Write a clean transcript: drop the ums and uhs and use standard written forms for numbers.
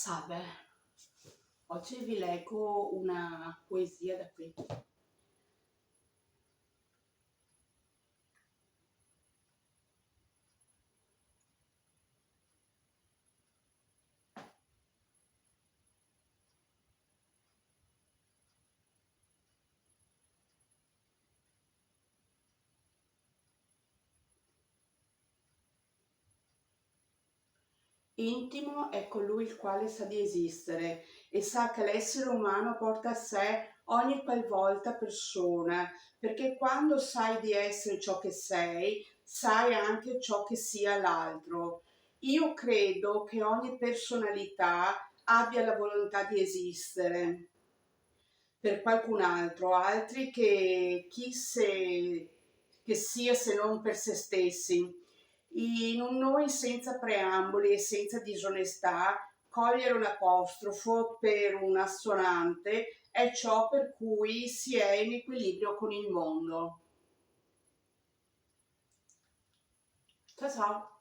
Salve, oggi vi leggo una poesia da qui. Intimo è colui il quale sa di esistere e sa che l'essere umano porta a sé ogni qualvolta persona, perché quando sai di essere ciò che sei, sai anche ciò che sia l'altro. Io credo che ogni personalità abbia la volontà di esistere per qualcun altro, altri che sia se non per se stessi. In un noi senza preamboli e senza disonestà, cogliere un apostrofo per un'assonante è ciò per cui si è in equilibrio con il mondo. Ciao ciao!